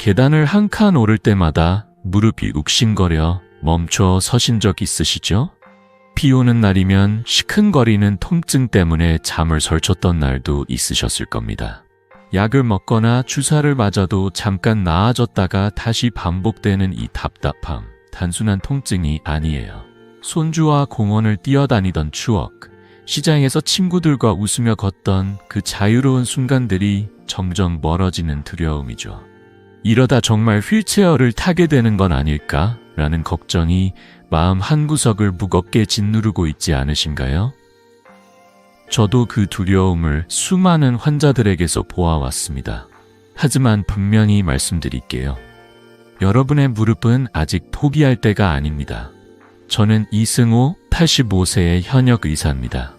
계단을 한 칸 오를 때마다 무릎이 욱신거려 멈춰 서신 적 있으시죠? 비 오는 날이면 시큰거리는 통증 때문에 잠을 설쳤던 날도 있으셨을 겁니다. 약을 먹거나 주사를 맞아도 잠깐 나아졌다가 다시 반복되는 이 답답함, 단순한 통증이 아니에요. 손주와 공원을 뛰어다니던 추억, 시장에서 친구들과 웃으며 걷던 그 자유로운 순간들이 점점 멀어지는 두려움이죠. 이러다 정말 휠체어를 타게 되는 건 아닐까? 라는 걱정이 마음 한구석을 무겁게 짓누르고 있지 않으신가요? 저도 그 두려움을 수많은 환자들에게서 보아왔습니다. 하지만 분명히 말씀드릴게요. 여러분의 무릎은 아직 포기할 때가 아닙니다. 저는 이승호 85세의 현역 의사입니다.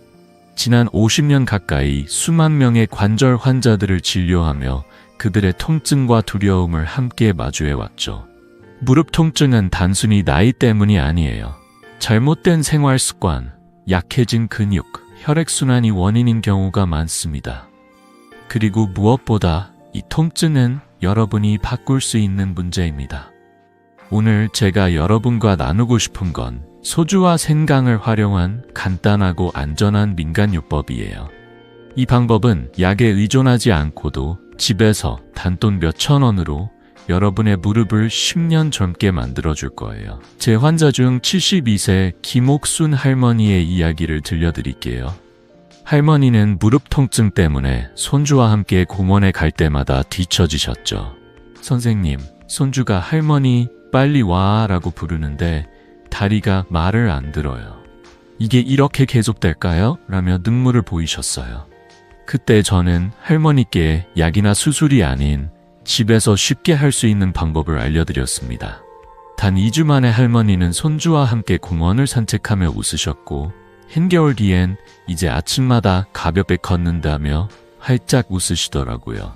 지난 50년 가까이 수만 명의 관절 환자들을 진료하며 그들의 통증과 두려움을 함께 마주해왔죠. 무릎 통증은 단순히 나이 때문이 아니에요. 잘못된 생활 습관, 약해진 근육, 혈액순환이 원인인 경우가 많습니다. 그리고 무엇보다 이 통증은 여러분이 바꿀 수 있는 문제입니다. 오늘 제가 여러분과 나누고 싶은 건 소주와 생강을 활용한 간단하고 안전한 민간요법이에요. 이 방법은 약에 의존하지 않고도 집에서 단돈 몇천 원으로 여러분의 무릎을 10년 젊게 만들어줄 거예요. 제 환자 중 72세 김옥순 할머니의 이야기를 들려드릴게요. 할머니는 무릎 통증 때문에 손주와 함께 공원에 갈 때마다 뒤처지셨죠. 선생님, 손주가 할머니 빨리 와 라고 부르는데 다리가 말을 안 들어요. 이게 이렇게 계속될까요? 라며 눈물을 보이셨어요. 그때 저는 할머니께 약이나 수술이 아닌 집에서 쉽게 할 수 있는 방법을 알려드렸습니다. 단 2주 만에 할머니는 손주와 함께 공원을 산책하며 웃으셨고 한겨울 뒤엔 이제 아침마다 가볍게 걷는다며 활짝 웃으시더라고요.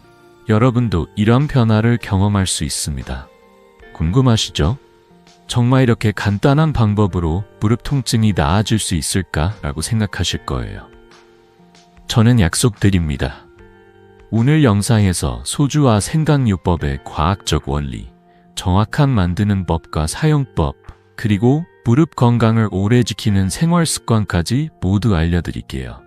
여러분도 이런 변화를 경험할 수 있습니다. 궁금하시죠? 정말 이렇게 간단한 방법으로 무릎 통증이 나아질 수 있을까라고 생각하실 거예요. 저는 약속드립니다. 오늘 영상에서 소주와 생강요법의 과학적 원리, 정확한 만드는 법과 사용법, 그리고 무릎 건강을 오래 지키는 생활 습관까지 모두 알려드릴게요.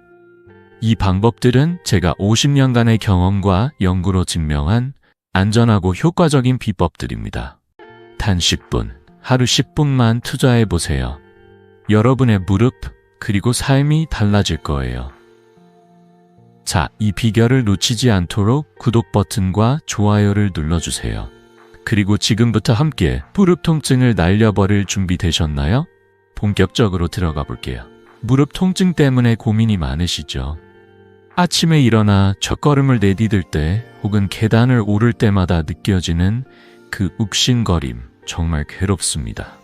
이 방법들은 제가 50년간의 경험과 연구로 증명한 안전하고 효과적인 비법들입니다. 단 10분, 하루 10분만 투자해보세요. 여러분의 무릎, 그리고 삶이 달라질 거예요. 자, 이 비결을 놓치지 않도록 구독 버튼과 좋아요를 눌러주세요. 그리고 지금부터 함께 무릎 통증을 날려버릴 준비 되셨나요? 본격적으로 들어가 볼게요. 무릎 통증 때문에 고민이 많으시죠? 아침에 일어나 첫걸음을 내디딜 때 혹은 계단을 오를 때마다 느껴지는 그 욱신거림, 정말 괴롭습니다.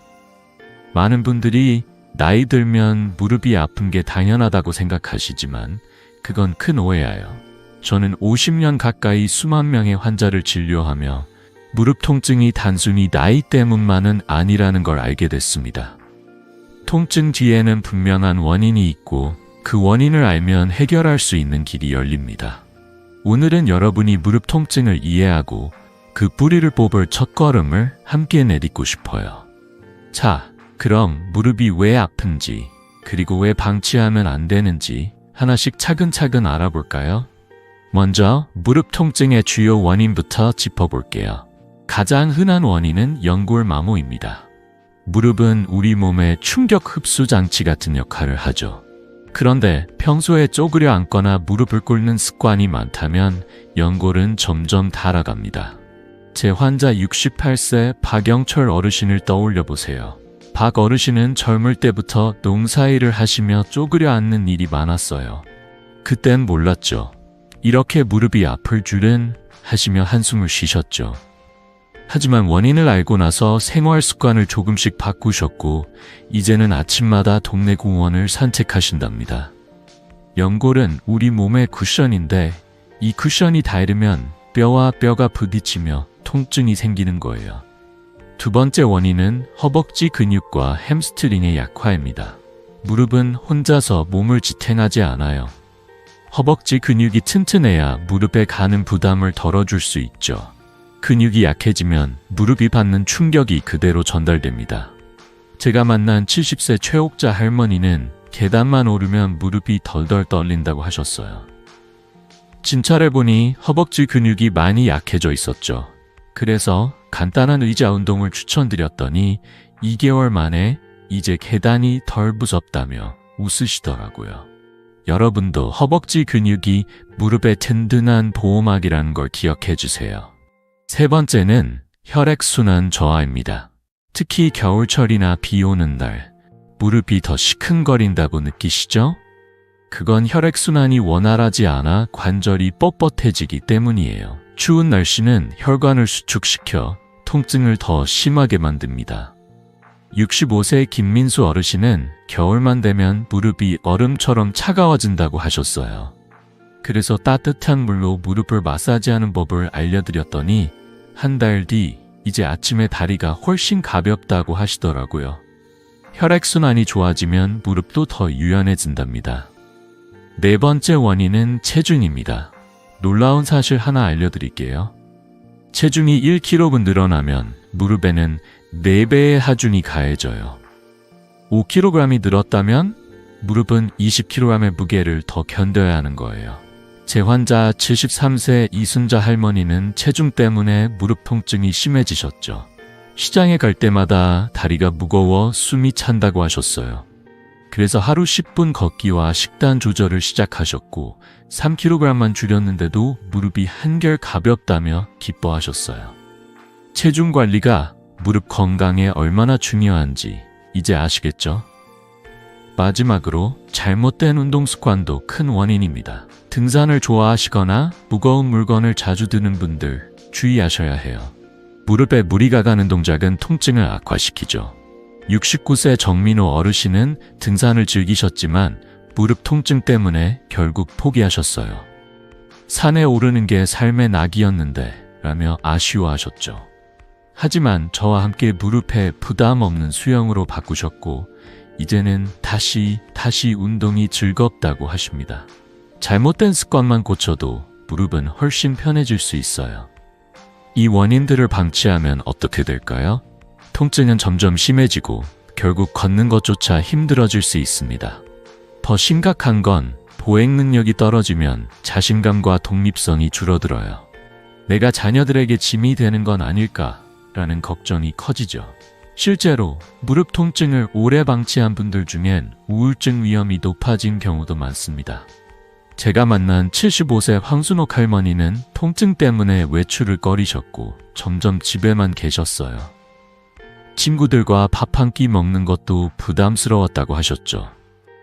많은 분들이 나이 들면 무릎이 아픈 게 당연하다고 생각하시지만 그건 큰 오해예요. 저는 50년 가까이 수만 명의 환자를 진료하며 무릎 통증이 단순히 나이 때문만은 아니라는 걸 알게 됐습니다. 통증 뒤에는 분명한 원인이 있고 그 원인을 알면 해결할 수 있는 길이 열립니다. 오늘은 여러분이 무릎 통증을 이해하고 그 뿌리를 뽑을 첫걸음을 함께 내딛고 싶어요. 자, 그럼 무릎이 왜 아픈지, 그리고 왜 방치하면 안 되는지 하나씩 차근차근 알아볼까요? 먼저 무릎 통증의 주요 원인부터 짚어볼게요. 가장 흔한 원인은 연골마모입니다. 무릎은 우리 몸의 충격 흡수 장치 같은 역할을 하죠. 그런데 평소에 쪼그려 앉거나 무릎을 꿇는 습관이 많다면 연골은 점점 닳아갑니다. 제 환자 68세 박영철 어르신을 떠올려 보세요. 박 어르신은 젊을 때부터 농사일을 하시며 쪼그려 앉는 일이 많았어요. 그땐 몰랐죠. 이렇게 무릎이 아플 줄은 하시며 한숨을 쉬셨죠. 하지만 원인을 알고 나서 생활 습관을 조금씩 바꾸셨고 이제는 아침마다 동네 공원을 산책하신답니다. 연골은 우리 몸의 쿠션인데 이 쿠션이 닳으면 뼈와 뼈가 부딪히며 통증이 생기는 거예요. 두 번째 원인은 허벅지 근육과 햄스트링의 약화입니다. 무릎은 혼자서 몸을 지탱하지 않아요. 허벅지 근육이 튼튼해야 무릎에 가는 부담을 덜어줄 수 있죠. 근육이 약해지면 무릎이 받는 충격이 그대로 전달됩니다. 제가 만난 70세 최옥자 할머니는 계단만 오르면 무릎이 덜덜 떨린다고 하셨어요. 진찰해보니 허벅지 근육이 많이 약해져 있었죠. 그래서 간단한 의자 운동을 추천드렸더니 2개월 만에 이제 계단이 덜 무섭다며 웃으시더라고요. 여러분도 허벅지 근육이 무릎의 든든한 보호막이라는 걸 기억해 주세요. 세 번째는 혈액순환 저하입니다. 특히 겨울철이나 비 오는 날, 무릎이 더 시큰거린다고 느끼시죠? 그건 혈액순환이 원활하지 않아 관절이 뻣뻣해지기 때문이에요. 추운 날씨는 혈관을 수축시켜 통증을 더 심하게 만듭니다. 65세 김민수 어르신은 겨울만 되면 무릎이 얼음처럼 차가워진다고 하셨어요. 그래서 따뜻한 물로 무릎을 마사지하는 법을 알려드렸더니 한 달 뒤 이제 아침에 다리가 훨씬 가볍다고 하시더라고요. 혈액순환이 좋아지면 무릎도 더 유연해진답니다. 네 번째 원인은 체중입니다. 놀라운 사실 하나 알려드릴게요. 체중이 1kg 늘어나면 무릎에는 4배의 하중이 가해져요. 5kg이 늘었다면 무릎은 20kg의 무게를 더 견뎌야 하는 거예요. 제 환자 73세 이순자 할머니는 체중 때문에 무릎 통증이 심해지셨죠. 시장에 갈 때마다 다리가 무거워 숨이 찬다고 하셨어요. 그래서 하루 10분 걷기와 식단 조절을 시작하셨고 3kg만 줄였는데도 무릎이 한결 가볍다며 기뻐하셨어요. 체중 관리가 무릎 건강에 얼마나 중요한지 이제 아시겠죠? 마지막으로 잘못된 운동 습관도 큰 원인입니다. 등산을 좋아하시거나 무거운 물건을 자주 드는 분들 주의하셔야 해요. 무릎에 무리가 가는 동작은 통증을 악화시키죠. 69세 정민호 어르신은 등산을 즐기셨지만 무릎 통증 때문에 결국 포기하셨어요. 산에 오르는 게 삶의 낙이었는데 라며 아쉬워하셨죠. 하지만 저와 함께 무릎에 부담 없는 수영으로 바꾸셨고 이제는 다시 운동이 즐겁다고 하십니다. 잘못된 습관만 고쳐도 무릎은 훨씬 편해질 수 있어요. 이 원인들을 방치하면 어떻게 될까요? 통증은 점점 심해지고 결국 걷는 것조차 힘들어질 수 있습니다. 더 심각한 건 보행 능력이 떨어지면 자신감과 독립성이 줄어들어요. 내가 자녀들에게 짐이 되는 건 아닐까라는 걱정이 커지죠. 실제로 무릎 통증을 오래 방치한 분들 중엔 우울증 위험이 높아진 경우도 많습니다. 제가 만난 75세 황순옥 할머니는 통증 때문에 외출을 꺼리셨고 점점 집에만 계셨어요. 친구들과 밥 한 끼 먹는 것도 부담스러웠다고 하셨죠.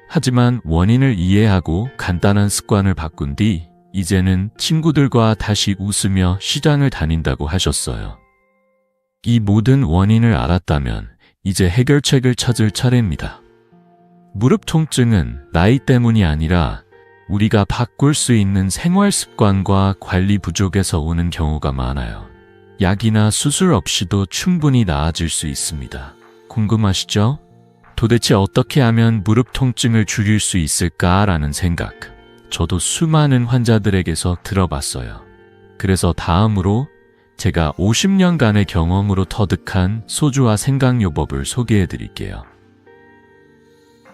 하지만 원인을 이해하고 간단한 습관을 바꾼 뒤 이제는 친구들과 다시 웃으며 시장을 다닌다고 하셨어요. 이 모든 원인을 알았다면 이제 해결책을 찾을 차례입니다. 무릎 통증은 나이 때문이 아니라 우리가 바꿀 수 있는 생활 습관과 관리 부족에서 오는 경우가 많아요. 약이나 수술 없이도 충분히 나아질 수 있습니다. 궁금하시죠? 도대체 어떻게 하면 무릎 통증을 줄일 수 있을까라는 생각, 저도 수많은 환자들에게서 들어봤어요. 그래서 다음으로 제가 50년간의 경험으로 터득한 소주와 생강요법을 소개해 드릴게요.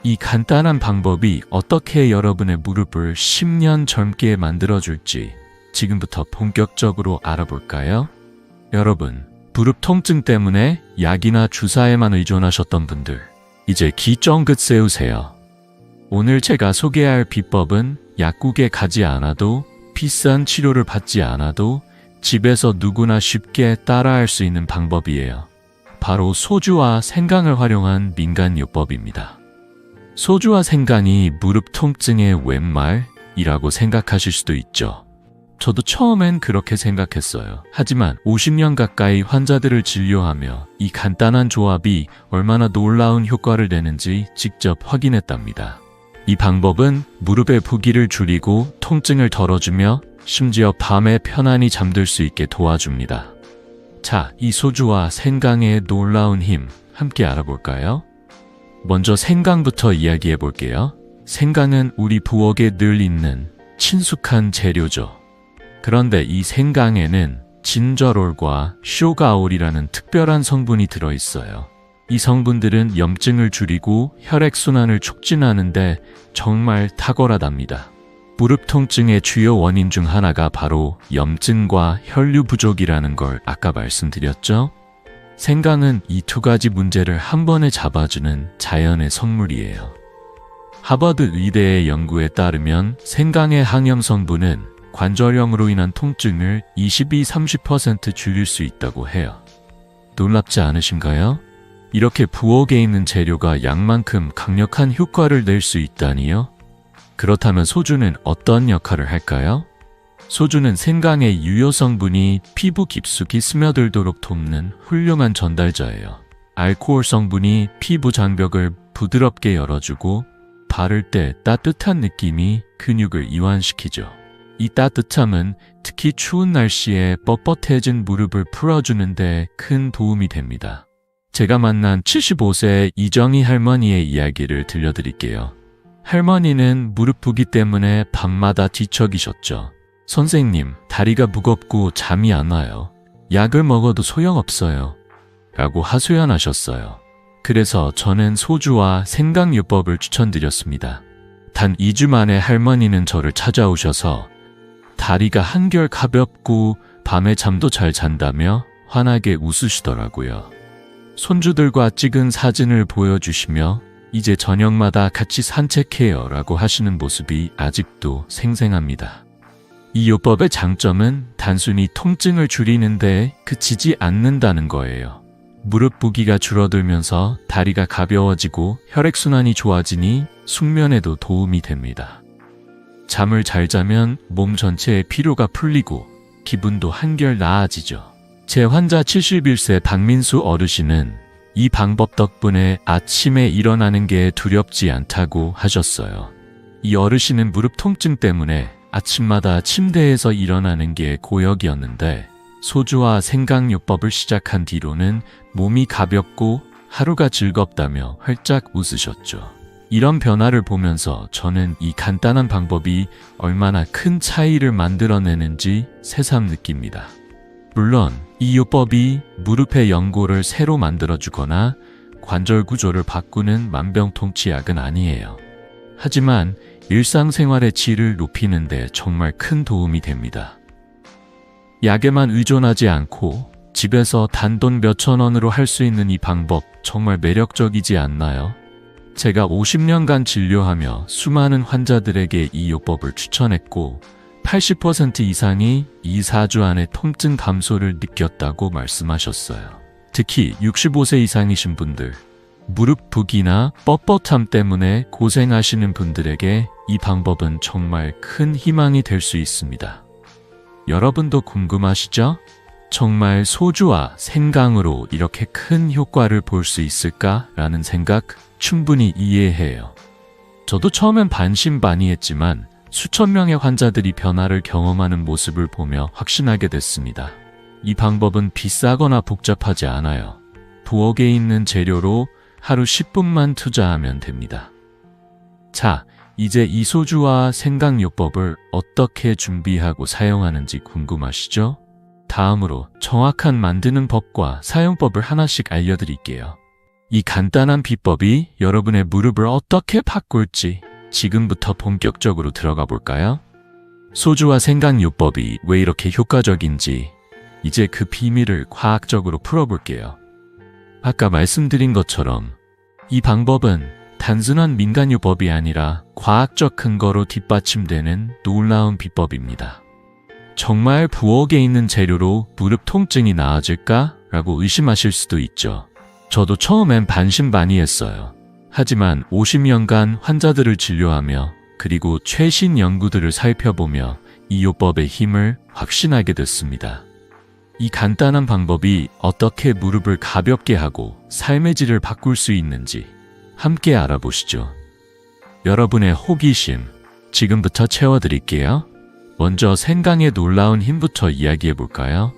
이 간단한 방법이 어떻게 여러분의 무릎을 10년 젊게 만들어줄지 지금부터 본격적으로 알아볼까요? 여러분, 무릎 통증 때문에 약이나 주사에만 의존하셨던 분들, 이제 귀 쫑긋 세우세요. 오늘 제가 소개할 비법은 약국에 가지 않아도 비싼 치료를 받지 않아도 집에서 누구나 쉽게 따라할 수 있는 방법이에요. 바로 소주와 생강을 활용한 민간요법입니다. 소주와 생강이 무릎 통증의 웬말이라고 생각하실 수도 있죠. 저도 처음엔 그렇게 생각했어요. 하지만 50년 가까이 환자들을 진료하며 이 간단한 조합이 얼마나 놀라운 효과를 내는지 직접 확인했답니다. 이 방법은 무릎의 부기를 줄이고 통증을 덜어주며 심지어 밤에 편안히 잠들 수 있게 도와줍니다. 자, 이 소주와 생강의 놀라운 힘 함께 알아볼까요? 먼저 생강부터 이야기해 볼게요. 생강은 우리 부엌에 늘 있는 친숙한 재료죠. 그런데 이 생강에는 진저롤과 쇼가올이라는 특별한 성분이 들어있어요. 이 성분들은 염증을 줄이고 혈액순환을 촉진하는데 정말 탁월하답니다. 무릎 통증의 주요 원인 중 하나가 바로 염증과 혈류 부족이라는 걸 아까 말씀드렸죠? 생강은 이 두 가지 문제를 한 번에 잡아주는 자연의 성물이에요. 하버드 의대의 연구에 따르면 생강의 항염 성분은 관절염으로 인한 통증을 22-30% 줄일 수 있다고 해요. 놀랍지 않으신가요? 이렇게 부엌에 있는 재료가 약만큼 강력한 효과를 낼 수 있다니요? 그렇다면 소주는 어떤 역할을 할까요? 소주는 생강의 유효 성분이 피부 깊숙이 스며들도록 돕는 훌륭한 전달자예요. 알코올 성분이 피부 장벽을 부드럽게 열어주고 바를 때 따뜻한 느낌이 근육을 이완시키죠. 이 따뜻함은 특히 추운 날씨에 뻣뻣해진 무릎을 풀어주는 데 큰 도움이 됩니다. 제가 만난 75세 이정희 할머니의 이야기를 들려드릴게요. 할머니는 무릎 부기 때문에 밤마다 뒤척이셨죠. 선생님, 다리가 무겁고 잠이 안 와요. 약을 먹어도 소용없어요. 라고 하소연하셨어요. 그래서 저는 소주와 생강요법을 추천드렸습니다. 단 2주 만에 할머니는 저를 찾아오셔서 다리가 한결 가볍고 밤에 잠도 잘 잔다며 환하게 웃으시더라고요. 손주들과 찍은 사진을 보여주시며 이제 저녁마다 같이 산책해요 라고 하시는 모습이 아직도 생생합니다. 이 요법의 장점은 단순히 통증을 줄이는데 그치지 않는다는 거예요. 무릎 부기가 줄어들면서 다리가 가벼워지고 혈액순환이 좋아지니 숙면에도 도움이 됩니다. 잠을 잘 자면 몸 전체의 피로가 풀리고 기분도 한결 나아지죠. 제 환자 71세 박민수 어르신은 이 방법 덕분에 아침에 일어나는 게 두렵지 않다고 하셨어요. 이 어르신은 무릎 통증 때문에 아침마다 침대에서 일어나는 게 고역이었는데 소주와 생강요법을 시작한 뒤로는 몸이 가볍고 하루가 즐겁다며 활짝 웃으셨죠. 이런 변화를 보면서 저는 이 간단한 방법이 얼마나 큰 차이를 만들어내는지 새삼 느낍니다. 물론 이 요법이 무릎의 연골을 새로 만들어주거나 관절 구조를 바꾸는 만병통치약은 아니에요. 하지만 일상생활의 질을 높이는 데 정말 큰 도움이 됩니다. 약에만 의존하지 않고 집에서 단돈 몇천 원으로 할 수 있는 이 방법 정말 매력적이지 않나요? 제가 50년간 진료하며 수많은 환자들에게 이 요법을 추천했고 80% 이상이 2-4주 안에 통증 감소를 느꼈다고 말씀하셨어요. 특히 65세 이상이신 분들, 무릎 부기나 뻣뻣함 때문에 고생하시는 분들에게 이 방법은 정말 큰 희망이 될 수 있습니다. 여러분도 궁금하시죠? 정말 소주와 생강으로 이렇게 큰 효과를 볼 수 있을까라는 생각 충분히 이해해요. 저도 처음엔 반신반의했지만 수천 명의 환자들이 변화를 경험하는 모습을 보며 확신하게 됐습니다. 이 방법은 비싸거나 복잡하지 않아요. 부엌에 있는 재료로 하루 10분만 투자하면 됩니다. 자, 이제 이 소주와 생강요법을 어떻게 준비하고 사용하는지 궁금하시죠? 다음으로 정확한 만드는 법과 사용법을 하나씩 알려드릴게요. 이 간단한 비법이 여러분의 무릎을 어떻게 바꿀지 지금부터 본격적으로 들어가 볼까요? 소주와 생강요법이 왜 이렇게 효과적인지 이제 그 비밀을 과학적으로 풀어볼게요. 아까 말씀드린 것처럼 이 방법은 단순한 민간요법이 아니라 과학적 근거로 뒷받침되는 놀라운 비법입니다. 정말 부엌에 있는 재료로 무릎 통증이 나아질까? 라고 의심하실 수도 있죠. 저도 처음엔 반신반의했어요. 하지만 50년간 환자들을 진료하며 그리고 최신 연구들을 살펴보며 이 요법의 힘을 확신하게 됐습니다. 이 간단한 방법이 어떻게 무릎을 가볍게 하고 삶의 질을 바꿀 수 있는지 함께 알아보시죠. 여러분의 호기심 지금부터 채워드릴게요. 먼저 생강의 놀라운 힘부터 이야기해 볼까요?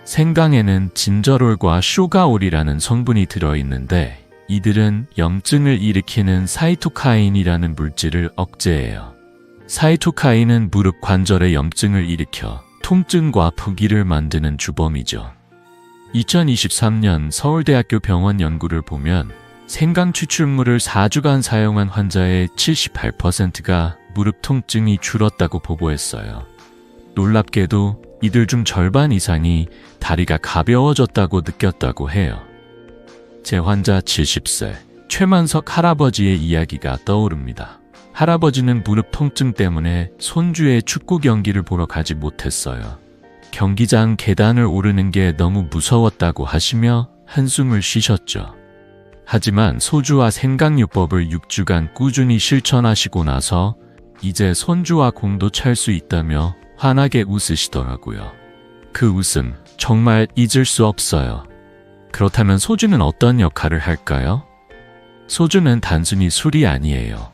생강에는 진저롤과 쇼가올이라는 성분이 들어있는데 이들은 염증을 일으키는 사이토카인이라는 물질을 억제해요. 사이토카인은 무릎 관절의 염증을 일으켜 통증과 부기를 만드는 주범이죠. 2023년 서울대학교 병원 연구를 보면 생강 추출물을 4주간 사용한 환자의 78%가 무릎 통증이 줄었다고 보고했어요. 놀랍게도 이들 중 절반 이상이 다리가 가벼워졌다고 느꼈다고 해요. 제 환자 70세 최만석 할아버지의 이야기가 떠오릅니다. 할아버지는 무릎 통증 때문에 손주의 축구 경기를 보러 가지 못했어요. 경기장 계단을 오르는 게 너무 무서웠다고 하시며 한숨을 쉬셨죠. 하지만 소주와 생강요법을 6주간 꾸준히 실천하시고 나서 이제 손주와 공도 찰 수 있다며 환하게 웃으시더라고요. 그 웃음 정말 잊을 수 없어요. 그렇다면 소주는 어떤 역할을 할까요? 소주는 단순히 술이 아니에요.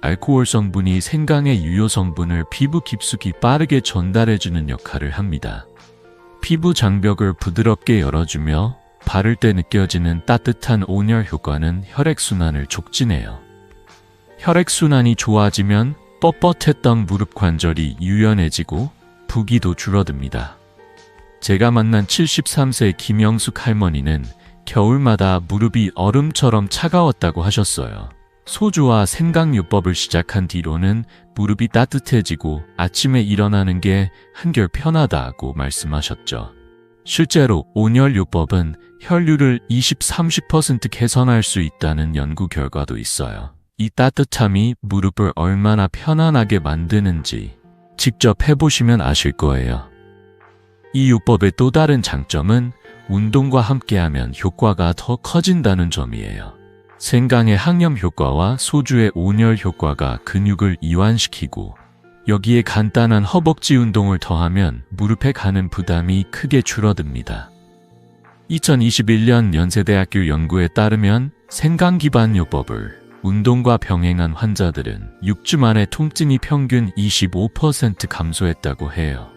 알코올 성분이 생강의 유효 성분을 피부 깊숙이 빠르게 전달해주는 역할을 합니다. 피부 장벽을 부드럽게 열어주며 바를 때 느껴지는 따뜻한 온열 효과는 혈액순환을 촉진해요. 혈액순환이 좋아지면 뻣뻣했던 무릎 관절이 유연해지고 부기도 줄어듭니다. 제가 만난 73세 김영숙 할머니는 겨울마다 무릎이 얼음처럼 차가웠다고 하셨어요. 소주와 생강요법을 시작한 뒤로는 무릎이 따뜻해지고 아침에 일어나는 게 한결 편하다고 말씀하셨죠. 실제로 온열요법은 혈류를 20-30% 개선할 수 있다는 연구 결과도 있어요. 이 따뜻함이 무릎을 얼마나 편안하게 만드는지 직접 해보시면 아실 거예요. 이 요법의 또 다른 장점은 운동과 함께하면 효과가 더 커진다는 점이에요. 생강의 항염 효과와 소주의 온열 효과가 근육을 이완시키고 여기에 간단한 허벅지 운동을 더하면 무릎에 가는 부담이 크게 줄어듭니다. 2021년 연세대학교 연구에 따르면 생강 기반 요법을 운동과 병행한 환자들은 6주 만에 통증이 평균 25% 감소했다고 해요.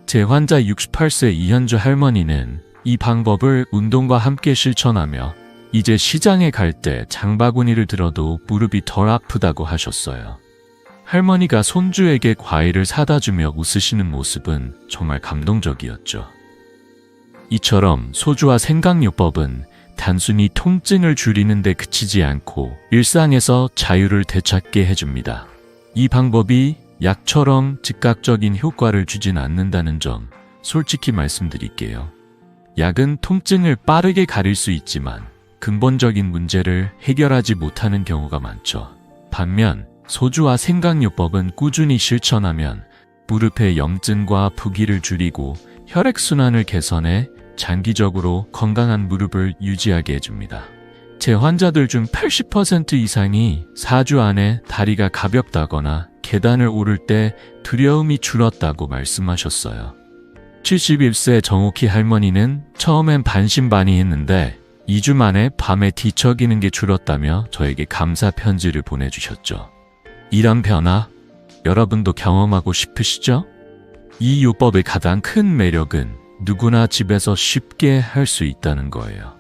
제 환자 68세 이현주 할머니는 이 방법을 운동과 함께 실천하며 이제 시장에 갈 때 장바구니를 들어도 무릎이 덜 아프다고 하셨어요. 할머니가 손주에게 과일을 사다 주며 웃으시는 모습은 정말 감동적이었죠. 이처럼 소주와 생강요법은 단순히 통증을 줄이는 데 그치지 않고 일상에서 자유를 되찾게 해줍니다. 이 방법이 약처럼 즉각적인 효과를 주진 않는다는 점 솔직히 말씀드릴게요. 약은 통증을 빠르게 가릴 수 있지만 근본적인 문제를 해결하지 못하는 경우가 많죠. 반면 소주와 생강요법은 꾸준히 실천하면 무릎의 염증과 부기를 줄이고 혈액순환을 개선해 장기적으로 건강한 무릎을 유지하게 해줍니다. 제 환자들 중 80% 이상이 4주 안에 다리가 가볍다거나 계단을 오를 때 두려움이 줄었다고 말씀하셨어요. 71세 정옥희 할머니는 처음엔 반신반의했는데 2주 만에 밤에 뒤척이는 게 줄었다며 저에게 감사 편지를 보내주셨죠. 이런 변화, 여러분도 경험하고 싶으시죠? 이 요법의 가장 큰 매력은 누구나 집에서 쉽게 할 수 있다는 거예요.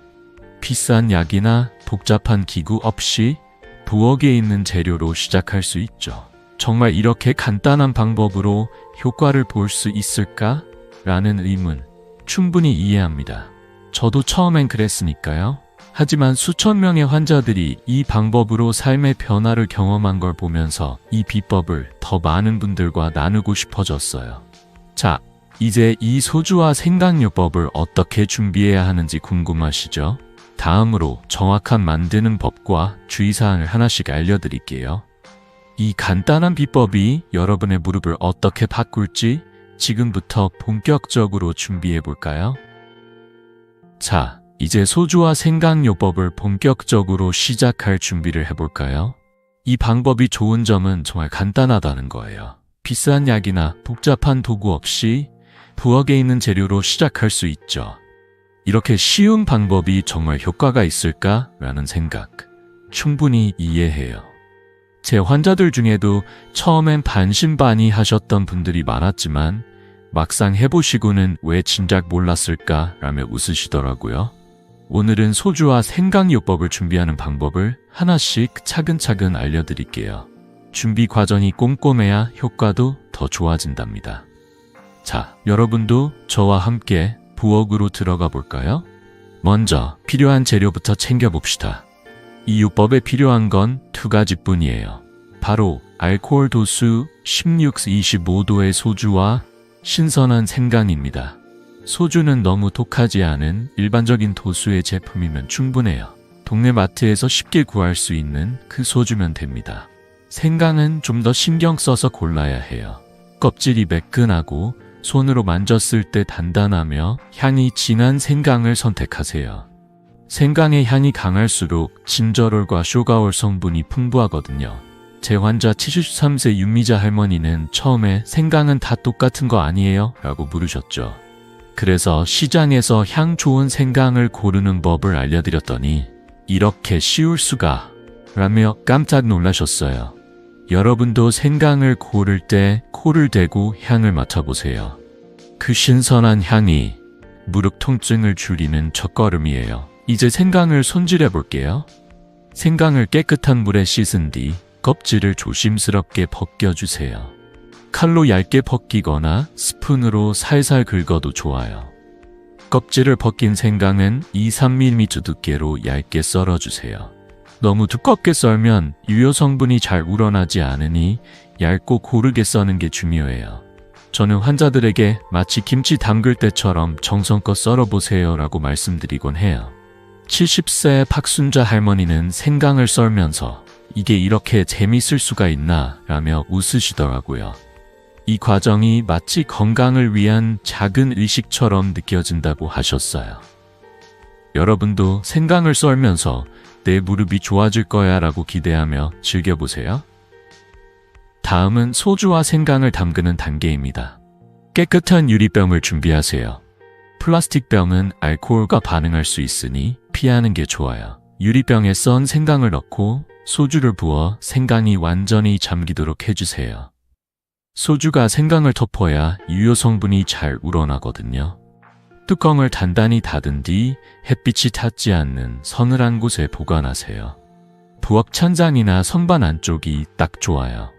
비싼 약이나 복잡한 기구 없이 부엌에 있는 재료로 시작할 수 있죠. 정말 이렇게 간단한 방법으로 효과를 볼 수 있을까? 라는 의문 충분히 이해합니다. 저도 처음엔 그랬으니까요. 하지만 수천 명의 환자들이 이 방법으로 삶의 변화를 경험한 걸 보면서 이 비법을 더 많은 분들과 나누고 싶어졌어요. 자, 이제 이 소주와 생강요법을 어떻게 준비해야 하는지 궁금하시죠? 다음으로 정확한 만드는 법과 주의사항을 하나씩 알려드릴게요. 이 간단한 비법이 여러분의 무릎을 어떻게 바꿀지 지금부터 본격적으로 준비해 볼까요? 자, 이제 소주와 생강요법을 본격적으로 시작할 준비를 해볼까요? 이 방법이 좋은 점은 정말 간단하다는 거예요. 비싼 약이나 복잡한 도구 없이 부엌에 있는 재료로 시작할 수 있죠. 이렇게 쉬운 방법이 정말 효과가 있을까라는 생각 충분히 이해해요. 제 환자들 중에도 처음엔 반신반의하셨던 분들이 많았지만 막상 해보시고는 왜 진작 몰랐을까라며 웃으시더라고요. 오늘은 소주와 생강요법을 준비하는 방법을 하나씩 차근차근 알려드릴게요. 준비 과정이 꼼꼼해야 효과도 더 좋아진답니다. 자, 여러분도 저와 함께 부엌으로 들어가 볼까요? 먼저 필요한 재료부터 챙겨봅시다. 이 요법에 필요한 건 2가지뿐이에요. 바로 알코올 도수 16-25도의 소주와 신선한 생강입니다. 소주는 너무 독하지 않은 일반적인 도수의 제품이면 충분해요. 동네 마트에서 쉽게 구할 수 있는 그 소주면 됩니다. 생강은 좀 더 신경 써서 골라야 해요. 껍질이 매끈하고 손으로 만졌을 때 단단하며 향이 진한 생강을 선택하세요. 생강의 향이 강할수록 진저롤과 쇼가올 성분이 풍부하거든요. 제 환자 73세 윤미자 할머니는 처음에 생강은 다 똑같은 거 아니에요? 라고 물으셨죠. 그래서 시장에서 향 좋은 생강을 고르는 법을 알려드렸더니 이렇게 쉬울 수가 라며 깜짝 놀라셨어요. 여러분도 생강을 고를 때 코를 대고 향을 맡아보세요. 그 신선한 향이 무릎 통증을 줄이는 첫걸음이에요. 이제 생강을 손질해 볼게요. 생강을 깨끗한 물에 씻은 뒤 껍질을 조심스럽게 벗겨주세요. 칼로 얇게 벗기거나 스푼으로 살살 긁어도 좋아요. 껍질을 벗긴 생강은 2-3mm 두께로 얇게 썰어주세요. 너무 두껍게 썰면 유효 성분이 잘 우러나지 않으니 얇고 고르게 써는 게 중요해요. 저는 환자들에게 마치 김치 담글 때처럼 정성껏 썰어보세요 라고 말씀드리곤 해요. 70세 박순자 할머니는 생강을 썰면서 이게 이렇게 재밌을 수가 있나 라며 웃으시더라고요. 이 과정이 마치 건강을 위한 작은 의식처럼 느껴진다고 하셨어요. 여러분도 생강을 썰면서 내 무릎이 좋아질 거야 라고 기대하며 즐겨보세요. 다음은 소주와 생강을 담그는 단계입니다. 깨끗한 유리병을 준비하세요. 플라스틱 병은 알코올과 반응할 수 있으니 피하는 게 좋아요. 유리병에 썬 생강을 넣고 소주를 부어 생강이 완전히 잠기도록 해주세요. 소주가 생강을 덮어야 유효 성분이 잘 우러나거든요. 뚜껑을 단단히 닫은 뒤 햇빛이 닿지 않는 서늘한 곳에 보관하세요. 부엌 찬장이나 선반 안쪽이 딱 좋아요.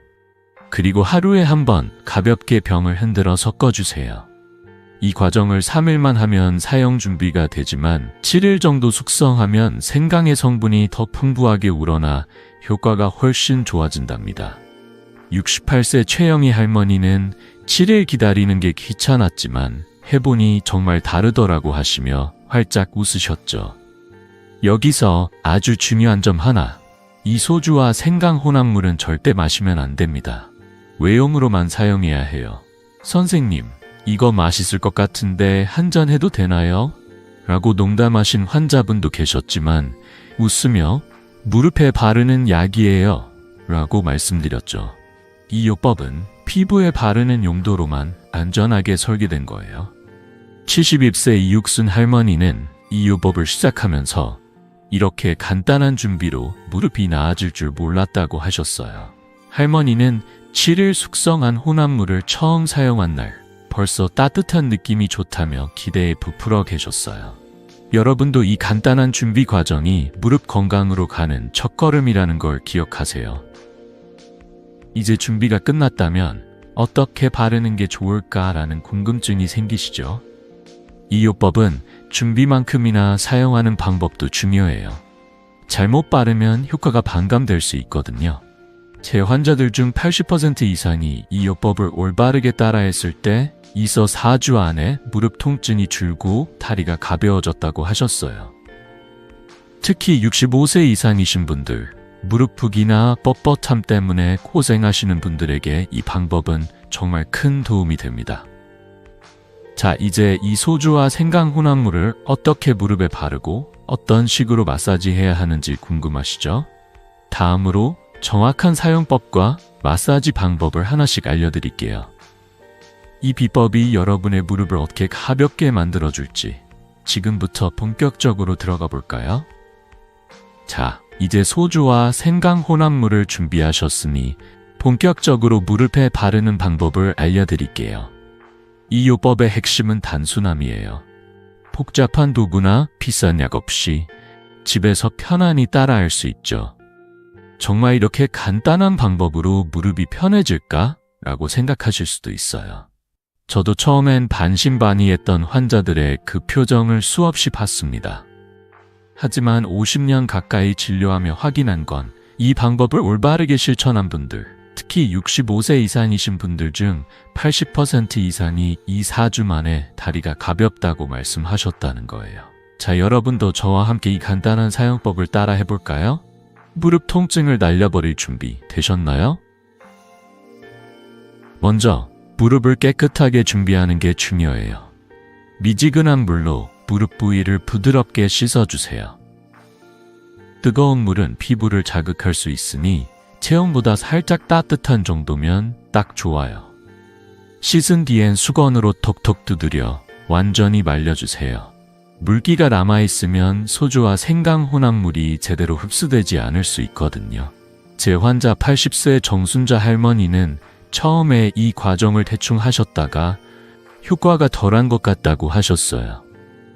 그리고 하루에 한 번 가볍게 병을 흔들어 섞어주세요. 이 과정을 3일만 하면 사용 준비가 되지만 7일 정도 숙성하면 생강의 성분이 더 풍부하게 우러나 효과가 훨씬 좋아진답니다. 68세 최영희 할머니는 7일 기다리는 게 귀찮았지만 해보니 정말 다르더라고 하시며 활짝 웃으셨죠. 여기서 아주 중요한 점 하나. 이 소주와 생강 혼합물은 절대 마시면 안 됩니다. 외용으로만 사용해야 해요. 선생님, 이거 맛있을 것 같은데 한 잔 해도 되나요? 라고 농담하신 환자분도 계셨지만 웃으며 무릎에 바르는 약이에요. 라고 말씀드렸죠. 이 요법은 피부에 바르는 용도로만 안전하게 설계된 거예요. 71세 이육순 할머니는 이 요법을 시작하면서 이렇게 간단한 준비로 무릎이 나아질 줄 몰랐다고 하셨어요. 할머니는 7일 숙성한 혼합물을 처음 사용한 날 벌써 따뜻한 느낌이 좋다며 기대에 부풀어 계셨어요. 여러분도 이 간단한 준비 과정이 무릎 건강으로 가는 첫걸음이라는 걸 기억하세요. 이제 준비가 끝났다면 어떻게 바르는 게 좋을까라는 궁금증이 생기시죠? 이 요법은 준비만큼이나 사용하는 방법도 중요해요. 잘못 바르면 효과가 반감될 수 있거든요. 제 환자들 중 80% 이상이 이 요법을 올바르게 따라했을 때 2-4주 안에 무릎 통증이 줄고 다리가 가벼워졌다고 하셨어요. 특히 65세 이상이신 분들, 무릎 붓기나 뻣뻣함 때문에 고생하시는 분들에게 이 방법은 정말 큰 도움이 됩니다. 자, 이제 이 소주와 생강 혼합물을 어떻게 무릎에 바르고 어떤 식으로 마사지해야 하는지 궁금하시죠? 다음으로 정확한 사용법과 마사지 방법을 하나씩 알려드릴게요. 이 비법이 여러분의 무릎을 어떻게 가볍게 만들어줄지 지금부터 본격적으로 들어가 볼까요? 자, 이제 소주와 생강 혼합물을 준비하셨으니 본격적으로 무릎에 바르는 방법을 알려드릴게요. 이 요법의 핵심은 단순함이에요. 복잡한 도구나 비싼 약 없이 집에서 편안히 따라할 수 있죠. 정말 이렇게 간단한 방법으로 무릎이 편해질까? 라고 생각하실 수도 있어요. 저도 처음엔 반신반의했던 환자들의 그 표정을 수없이 봤습니다. 하지만 50년 가까이 진료하며 확인한 건 이 방법을 올바르게 실천한 분들, 특히 65세 이상이신 분들 중 80% 이상이 2-4주 만에 다리가 가볍다고 말씀하셨다는 거예요. 자, 여러분도 저와 함께 이 간단한 사용법을 따라 해볼까요? 무릎 통증을 날려버릴 준비 되셨나요? 먼저 무릎을 깨끗하게 준비하는 게 중요해요. 미지근한 물로 무릎 부위를 부드럽게 씻어주세요. 뜨거운 물은 피부를 자극할 수 있으니 체온보다 살짝 따뜻한 정도면 딱 좋아요. 씻은 뒤엔 수건으로 톡톡 두드려 완전히 말려주세요. 물기가 남아있으면 소주와 생강 혼합물이 제대로 흡수되지 않을 수 있거든요. 제 환자 80세 정순자 할머니는 처음에 이 과정을 대충 하셨다가 효과가 덜한 것 같다고 하셨어요.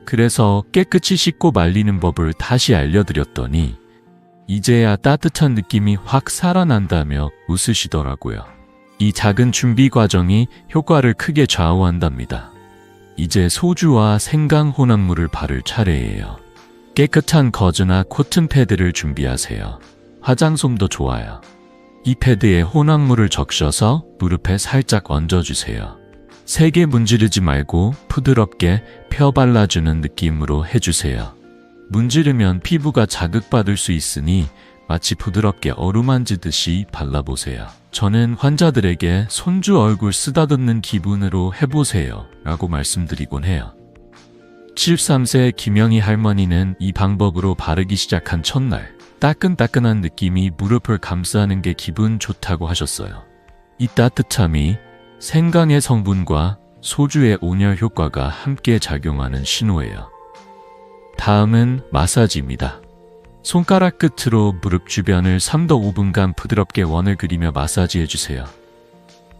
그래서 깨끗이 씻고 말리는 법을 다시 알려드렸더니 이제야 따뜻한 느낌이 확 살아난다며 웃으시더라고요. 이 작은 준비 과정이 효과를 크게 좌우한답니다. 이제 소주와 생강 혼합물을 바를 차례예요. 깨끗한 거즈나 코튼 패드를 준비하세요. 화장솜도 좋아요. 이 패드에 혼합물을 적셔서 무릎에 살짝 얹어주세요. 세게 문지르지 말고 부드럽게 펴 발라주는 느낌으로 해주세요. 문지르면 피부가 자극받을 수 있으니 마치 부드럽게 어루만지듯이 발라보세요. 저는 환자들에게 손주 얼굴 쓰다듬는 기분으로 해보세요 라고 말씀드리곤 해요. 73세 김영희 할머니는 이 방법으로 바르기 시작한 첫날 따끈따끈한 느낌이 무릎을 감싸는 게 기분 좋다고 하셨어요. 이 따뜻함이 생강의 성분과 소주의 온열 효과가 함께 작용하는 신호예요. 다음은 마사지입니다. 손가락 끝으로 무릎 주변을 3도 5분간 부드럽게 원을 그리며 마사지해주세요.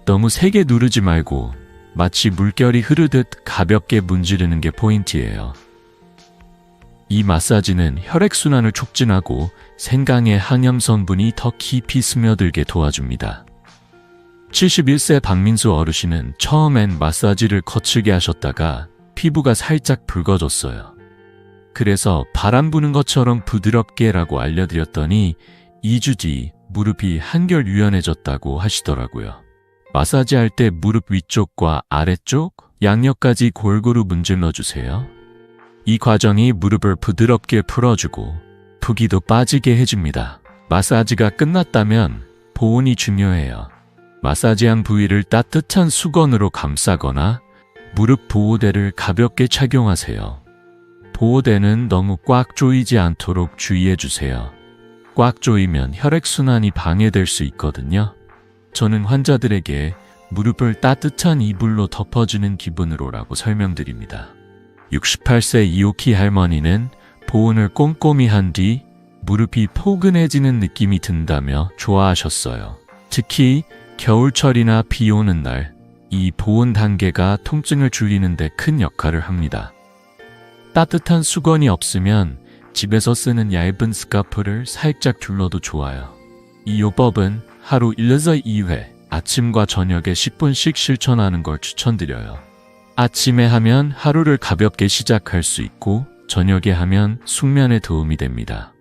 너무 세게 누르지 말고 마치 물결이 흐르듯 가볍게 문지르는 게 포인트예요. 이 마사지는 혈액순환을 촉진하고 생강의 항염 성분이 더 깊이 스며들게 도와줍니다. 71세 박민수 어르신은 처음엔 마사지를 거칠게 하셨다가 피부가 살짝 붉어졌어요. 그래서 바람 부는 것처럼 부드럽게라고 알려드렸더니 2주 뒤 무릎이 한결 유연해졌다고 하시더라고요. 마사지할 때 무릎 위쪽과 아래쪽, 양옆까지 골고루 문질러주세요. 이 과정이 무릎을 부드럽게 풀어주고 부기도 빠지게 해줍니다. 마사지가 끝났다면 보온이 중요해요. 마사지한 부위를 따뜻한 수건으로 감싸거나 무릎 보호대를 가볍게 착용하세요. 보호대는 너무 꽉 조이지 않도록 주의해주세요. 꽉 조이면 혈액순환이 방해될 수 있거든요. 저는 환자들에게 무릎을 따뜻한 이불로 덮어주는 기분으로라고 설명드립니다. 68세 이오키 할머니는 보온을 꼼꼼히 한 뒤 무릎이 포근해지는 느낌이 든다며 좋아하셨어요. 특히 겨울철이나 비 오는 날, 이 보온 단계가 통증을 줄이는 데 큰 역할을 합니다. 따뜻한 수건이 없으면 집에서 쓰는 얇은 스카프를 살짝 둘러도 좋아요. 이 요법은 하루 1에서 2회, 아침과 저녁에 10분씩 실천하는 걸 추천드려요. 아침에 하면 하루를 가볍게 시작할 수 있고 저녁에 하면 숙면에 도움이 됩니다.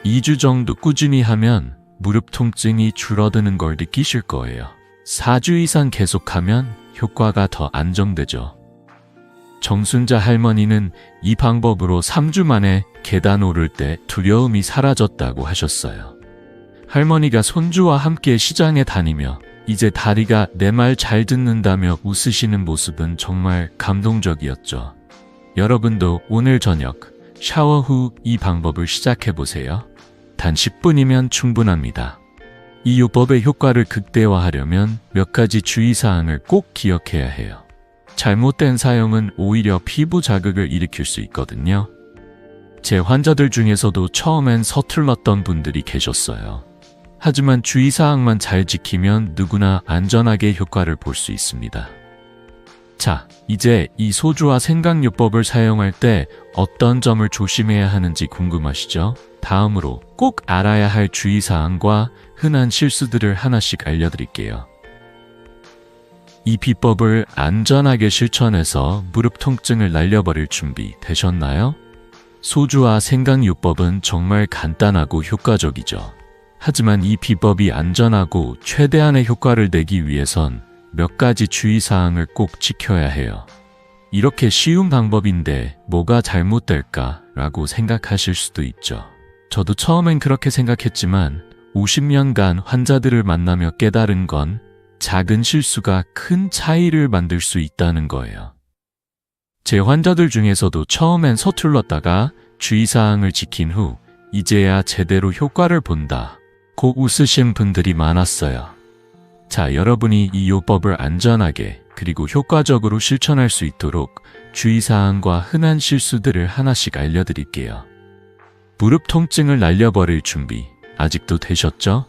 2주 정도 꾸준히 하면 무릎 통증이 줄어드는 걸 느끼실 거예요. 4주 이상 계속하면 효과가 더 안정되죠. 정순자 할머니는 이 방법으로 3주 만에 계단 오를 때 두려움이 사라졌다고 하셨어요. 할머니가 손주와 함께 시장에 다니며 이제 다리가 내 말 잘 듣는다며 웃으시는 모습은 정말 감동적이었죠. 여러분도 오늘 저녁 샤워 후 이 방법을 시작해보세요. 단 10분이면 충분합니다. 이 요법의 효과를 극대화하려면 몇 가지 주의사항을 꼭 기억해야 해요. 잘못된 사용은 오히려 피부 자극을 일으킬 수 있거든요. 제 환자들 중에서도 처음엔 서툴렀던 분들이 계셨어요. 하지만 주의사항만 잘 지키면 누구나 안전하게 효과를 볼 수 있습니다. 자, 이제 이 소주와 생강요법을 사용할 때 어떤 점을 조심해야 하는지 궁금하시죠? 다음으로 꼭 알아야 할 주의사항과 흔한 실수들을 하나씩 알려드릴게요. 이 비법을 안전하게 실천해서 무릎 통증을 날려버릴 준비 되셨나요? 소주와 생강요법은 정말 간단하고 효과적이죠. 하지만 이 비법이 안전하고 최대한의 효과를 내기 위해선 몇 가지 주의사항을 꼭 지켜야 해요. 이렇게 쉬운 방법인데 뭐가 잘못될까라고 생각하실 수도 있죠. 저도 처음엔 그렇게 생각했지만 50년간 환자들을 만나며 깨달은 건 작은 실수가 큰 차이를 만들 수 있다는 거예요. 제 환자들 중에서도 처음엔 서툴렀다가 주의사항을 지킨 후 이제야 제대로 효과를 본다 고 웃으신 분들이 많았어요. 자, 여러분이 이 요법을 안전하게 그리고 효과적으로 실천할 수 있도록 주의사항과 흔한 실수들을 하나씩 알려드릴게요. 무릎 통증을 날려버릴 준비 아직도 되셨죠?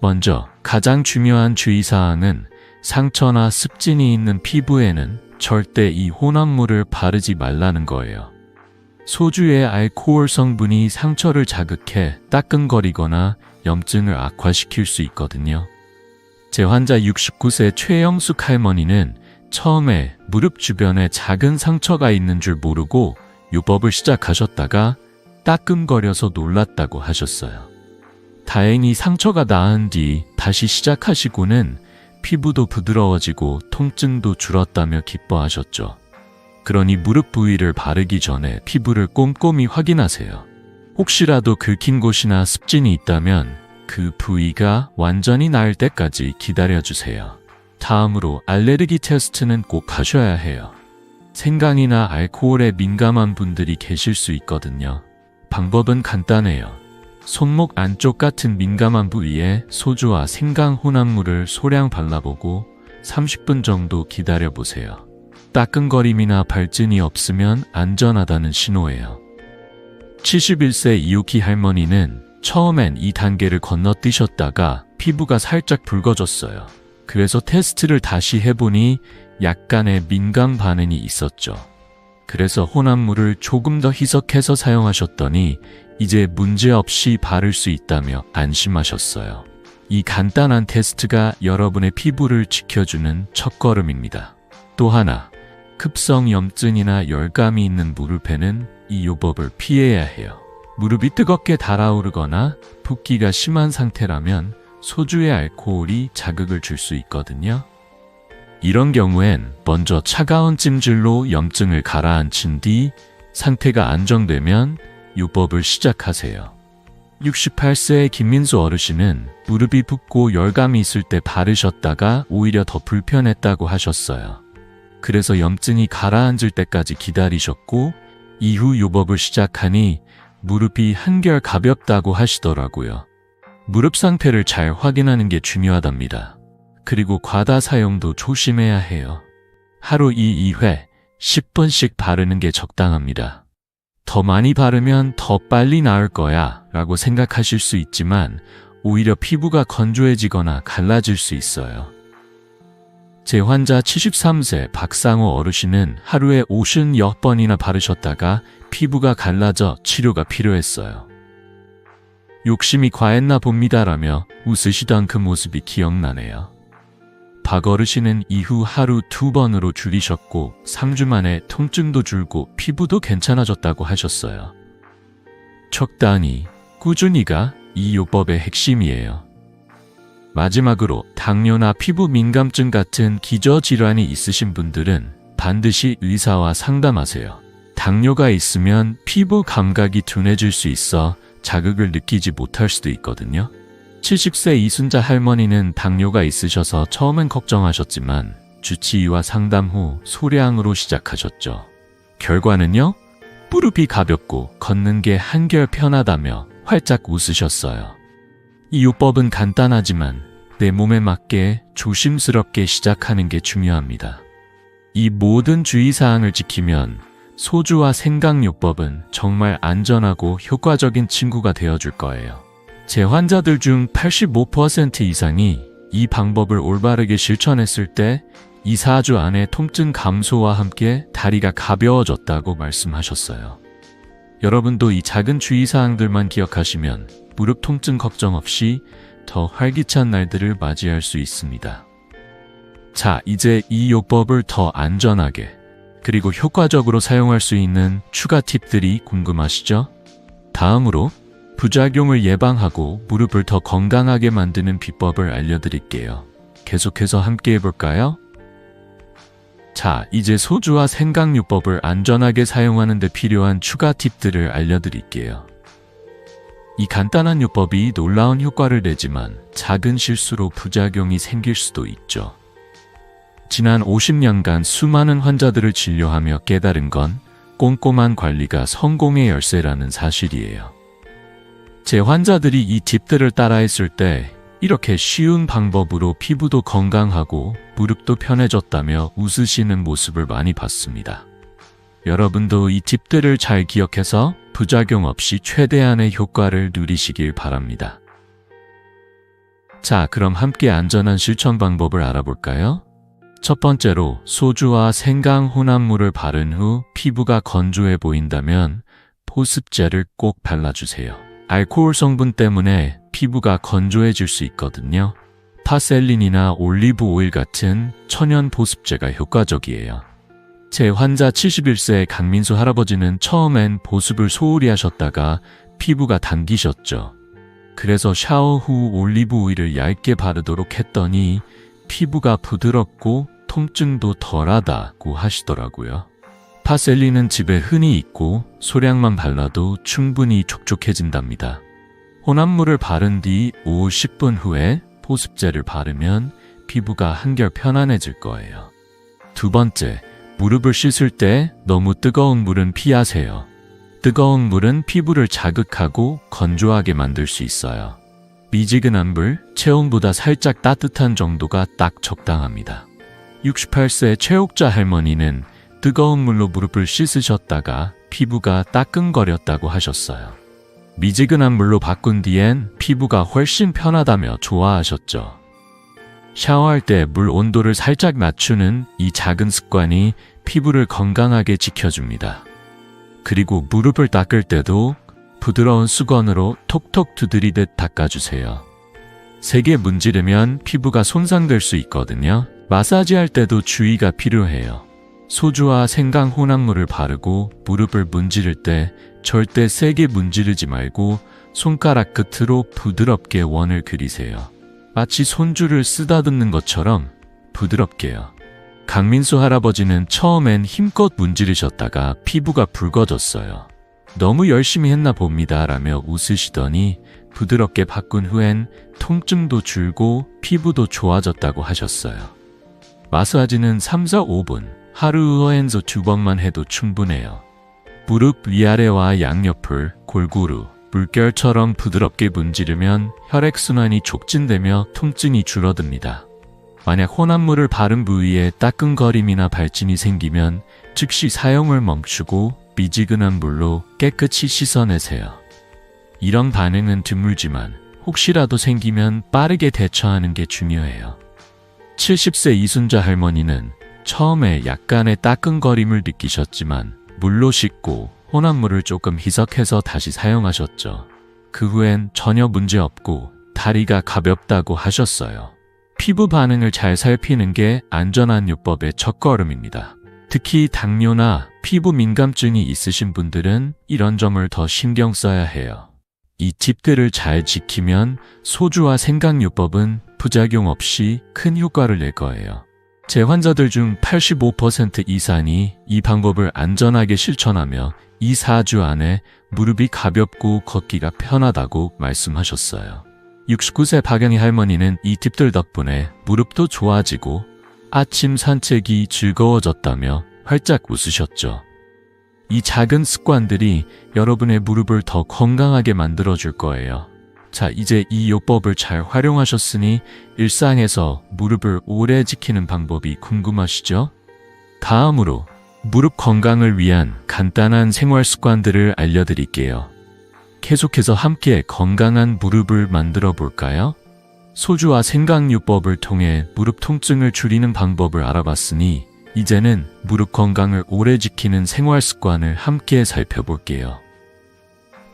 먼저 가장 중요한 주의사항은 상처나 습진이 있는 피부에는 절대 이 혼합물을 바르지 말라는 거예요. 소주의 알코올 성분이 상처를 자극해 따끔거리거나 염증을 악화시킬 수 있거든요. 제 환자 69세 최영숙 할머니는 처음에 무릎 주변에 작은 상처가 있는 줄 모르고 요법을 시작하셨다가 따끔거려서 놀랐다고 하셨어요. 다행히 상처가 나은 뒤 다시 시작하시고는 피부도 부드러워지고 통증도 줄었다며 기뻐하셨죠. 그러니 무릎 부위를 바르기 전에 피부를 꼼꼼히 확인하세요. 혹시라도 긁힌 곳이나 습진이 있다면 그 부위가 완전히 나을 때까지 기다려주세요. 다음으로 알레르기 테스트는 꼭 하셔야 해요. 생강이나 알코올에 민감한 분들이 계실 수 있거든요. 방법은 간단해요. 손목 안쪽 같은 민감한 부위에 소주와 생강 혼합물을 소량 발라보고 30분 정도 기다려보세요. 따끔거림이나 발진이 없으면 안전하다는 신호예요. 71세 이유키 할머니는 처음엔 이 단계를 건너뛰셨다가 피부가 살짝 붉어졌어요. 그래서 테스트를 다시 해보니 약간의 민감 반응이 있었죠. 그래서 혼합물을 조금 더 희석해서 사용하셨더니 이제 문제없이 바를 수 있다며 안심하셨어요. 이 간단한 테스트가 여러분의 피부를 지켜주는 첫걸음입니다. 또 하나, 급성 염증이나 열감이 있는 무릎에는 이 요법을 피해야 해요. 무릎이 뜨겁게 달아오르거나 붓기가 심한 상태라면 소주의 알코올이 자극을 줄 수 있거든요. 이런 경우엔 먼저 차가운 찜질로 염증을 가라앉힌 뒤 상태가 안정되면 요법을 시작하세요. 68세의 김민수 어르신은 무릎이 붓고 열감이 있을 때 바르셨다가 오히려 더 불편했다고 하셨어요. 그래서 염증이 가라앉을 때까지 기다리셨고 이후 요법을 시작하니 무릎이 한결 가볍다고 하시더라고요. 무릎 상태를 잘 확인하는 게 중요하답니다. 그리고 과다 사용도 조심해야 해요. 하루 2회 10분씩 바르는 게 적당합니다. 더 많이 바르면 더 빨리 나을 거야 라고 생각하실 수 있지만 오히려 피부가 건조해지거나 갈라질 수 있어요. 제 환자 73세 박상호 어르신은 하루에 50여 번이나 바르셨다가 피부가 갈라져 치료가 필요했어요. 욕심이 과했나 봅니다라며 웃으시던 그 모습이 기억나네요. 박 어르신은 이후 하루 2번으로 줄이셨고 3주 만에 통증도 줄고 피부도 괜찮아졌다고 하셨어요. 적당히, 꾸준히가 이 요법의 핵심이에요. 마지막으로 당뇨나 피부 민감증 같은 기저질환이 있으신 분들은 반드시 의사와 상담하세요. 당뇨가 있으면 피부 감각이 둔해질 수 있어 자극을 느끼지 못할 수도 있거든요. 70세 이순자 할머니는 당뇨가 있으셔서 처음엔 걱정하셨지만 주치의와 상담 후 소량으로 시작하셨죠. 결과는요? 무릎이 가볍고 걷는 게 한결 편하다며 활짝 웃으셨어요. 이 요법은 간단하지만 내 몸에 맞게 조심스럽게 시작하는 게 중요합니다. 이 모든 주의사항을 지키면 소주와 생강 요법은 정말 안전하고 효과적인 친구가 되어줄 거예요. 제 환자들 중 85% 이상이 이 방법을 올바르게 실천했을 때 2-4주 안에 통증 감소와 함께 다리가 가벼워졌다고 말씀하셨어요. 여러분도 이 작은 주의사항들만 기억하시면 무릎 통증 걱정 없이 더 활기찬 날들을 맞이할 수 있습니다. 자, 이제 이 요법을 더 안전하게 그리고 효과적으로 사용할 수 있는 추가 팁들이 궁금하시죠? 다음으로 부작용을 예방하고 무릎을 더 건강하게 만드는 비법을 알려드릴게요. 계속해서 함께 해볼까요? 자, 이제 소주와 생강요법을 안전하게 사용하는 데 필요한 추가 팁들을 알려드릴게요. 이 간단한 요법이 놀라운 효과를 내지만 작은 실수로 부작용이 생길 수도 있죠. 지난 50년간 수많은 환자들을 진료하며 깨달은 건 꼼꼼한 관리가 성공의 열쇠라는 사실이에요. 제 환자들이 이 팁들을 따라했을 때 이렇게 쉬운 방법으로 피부도 건강하고 무릎도 편해졌다며 웃으시는 모습을 많이 봤습니다. 여러분도 이 팁들을 잘 기억해서 부작용 없이 최대한의 효과를 누리시길 바랍니다. 자, 그럼 함께 안전한 실천 방법을 알아볼까요? 첫 번째로 소주와 생강 혼합물을 바른 후 피부가 건조해 보인다면 보습제를 꼭 발라주세요. 알코올 성분 때문에 피부가 건조해질 수 있거든요. 파셀린이나 올리브 오일 같은 천연 보습제가 효과적이에요. 제 환자 71세 강민수 할아버지는 처음엔 보습을 소홀히 하셨다가 피부가 당기셨죠. 그래서 샤워 후 올리브 오일을 얇게 바르도록 했더니 피부가 부드럽고 통증도 덜하다고 하시더라고요. 파셀린은 집에 흔히 있고 소량만 발라도 충분히 촉촉해진답니다. 혼합물을 바른 뒤 오후 10분 후에 보습제를 바르면 피부가 한결 편안해질 거예요. 두 번째, 무릎을 씻을 때 너무 뜨거운 물은 피하세요. 뜨거운 물은 피부를 자극하고 건조하게 만들 수 있어요. 미지근한 물, 체온보다 살짝 따뜻한 정도가 딱 적당합니다. 68세 최옥자 할머니는 뜨거운 물로 무릎을 씻으셨다가 피부가 따끔거렸다고 하셨어요. 미지근한 물로 바꾼 뒤엔 피부가 훨씬 편하다며 좋아하셨죠. 샤워할 때 물 온도를 살짝 낮추는 이 작은 습관이 피부를 건강하게 지켜줍니다. 그리고 무릎을 닦을 때도 부드러운 수건으로 톡톡 두드리듯 닦아주세요. 세게 문지르면 피부가 손상될 수 있거든요. 마사지할 때도 주의가 필요해요. 소주와 생강 혼합물을 바르고 무릎을 문지를 때 절대 세게 문지르지 말고 손가락 끝으로 부드럽게 원을 그리세요. 마치 손줄을 쓰다듬는 것처럼 부드럽게요. 강민수 할아버지는 처음엔 힘껏 문지르셨다가 피부가 붉어졌어요. 너무 열심히 했나 봅니다 라며 웃으시더니 부드럽게 바꾼 후엔 통증도 줄고 피부도 좋아졌다고 하셨어요. 마사지는 3-5분, 하루에서 2번만 해도 충분해요. 무릎 위아래와 양옆을 골고루 물결처럼 부드럽게 문지르면 혈액순환이 촉진되며 통증이 줄어듭니다. 만약 혼합물을 바른 부위에 따끔거림이나 발진이 생기면 즉시 사용을 멈추고 미지근한 물로 깨끗이 씻어내세요. 이런 반응은 드물지만 혹시라도 생기면 빠르게 대처하는 게 중요해요. 70세 이순자 할머니는 처음에 약간의 따끔거림을 느끼셨지만 물로 씻고 혼합물을 조금 희석해서 다시 사용하셨죠. 그 후엔 전혀 문제 없고 다리가 가볍다고 하셨어요. 피부 반응을 잘 살피는 게 안전한 요법의 첫걸음입니다. 특히 당뇨나 피부 민감증이 있으신 분들은 이런 점을 더 신경 써야 해요. 이 팁들을 잘 지키면 소주와 생강요법은 부작용 없이 큰 효과를 낼 거예요. 제 환자들 중 85% 이상이 이 방법을 안전하게 실천하며 2-4주 안에 무릎이 가볍고 걷기가 편하다고 말씀하셨어요. 69세 박영희 할머니는 이 팁들 덕분에 무릎도 좋아지고 아침 산책이 즐거워졌다며 활짝 웃으셨죠. 이 작은 습관들이 여러분의 무릎을 더 건강하게 만들어줄 거예요. 자, 이제 이 요법을 잘 활용하셨으니 일상에서 무릎을 오래 지키는 방법이 궁금하시죠? 다음으로 무릎 건강을 위한 간단한 생활 습관들을 알려드릴게요. 계속해서 함께 건강한 무릎을 만들어 볼까요? 소주와 생강요법을 통해 무릎 통증을 줄이는 방법을 알아봤으니 이제는 무릎 건강을 오래 지키는 생활 습관을 함께 살펴볼게요.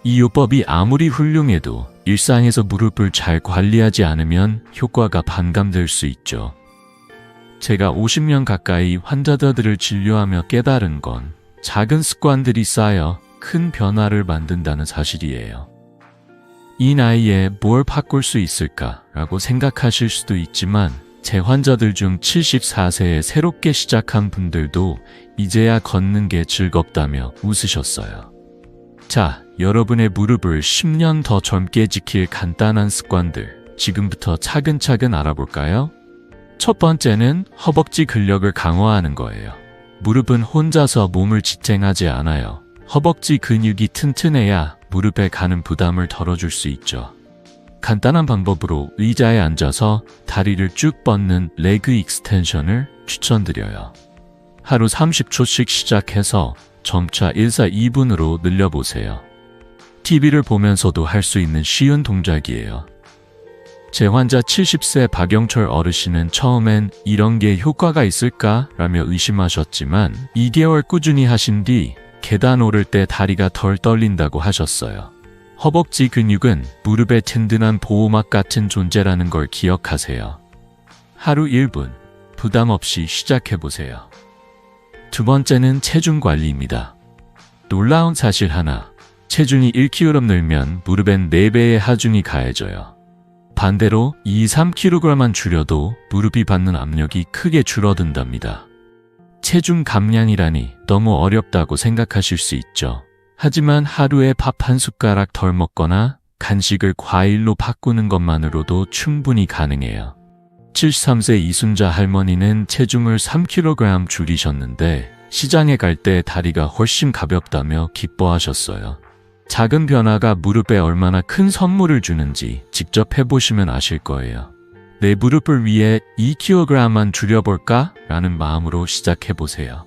이 요법이 아무리 훌륭해도 일상에서 무릎을 잘 관리하지 않으면 효과가 반감될 수 있죠. 제가 50년 가까이 환자들을 진료하며 깨달은 건 작은 습관들이 쌓여 큰 변화를 만든다는 사실이에요. 이 나이에 뭘 바꿀 수 있을까라고 생각하실 수도 있지만 제 환자들 중 74세에 새롭게 시작한 분들도 이제야 걷는 게 즐겁다며 웃으셨어요. 자, 여러분의 무릎을 10년 더 젊게 지킬 간단한 습관들 지금부터 차근차근 알아볼까요? 첫 번째는 허벅지 근력을 강화하는 거예요. 무릎은 혼자서 몸을 지탱하지 않아요. 허벅지 근육이 튼튼해야 무릎에 가는 부담을 덜어줄 수 있죠. 간단한 방법으로 의자에 앉아서 다리를 쭉 뻗는 레그 익스텐션을 추천드려요. 하루 30초씩 시작해서 점차 1-2분으로 늘려보세요. TV를 보면서도 할 수 있는 쉬운 동작이에요. 제 환자 70세 박영철 어르신은 처음엔 이런 게 효과가 있을까라며 의심하셨지만 2개월 꾸준히 하신 뒤 계단 오를 때 다리가 덜 떨린다고 하셨어요. 허벅지 근육은 무릎의 든든한 보호막 같은 존재라는 걸 기억하세요. 하루 1분 부담 없이 시작해보세요. 두 번째는 체중 관리입니다. 놀라운 사실 하나, 체중이 1kg 늘면 무릎엔 4배의 하중이 가해져요. 반대로 2-3kg만 줄여도 무릎이 받는 압력이 크게 줄어든답니다. 체중 감량이라니 너무 어렵다고 생각하실 수 있죠. 하지만 하루에 밥 한 숟가락 덜 먹거나 간식을 과일로 바꾸는 것만으로도 충분히 가능해요. 73세 이순자 할머니는 체중을 3kg 줄이셨는데 시장에 갈 때 다리가 훨씬 가볍다며 기뻐하셨어요. 작은 변화가 무릎에 얼마나 큰 선물을 주는지 직접 해보시면 아실 거예요. 내 무릎을 위해 2kg만 줄여볼까? 라는 마음으로 시작해보세요.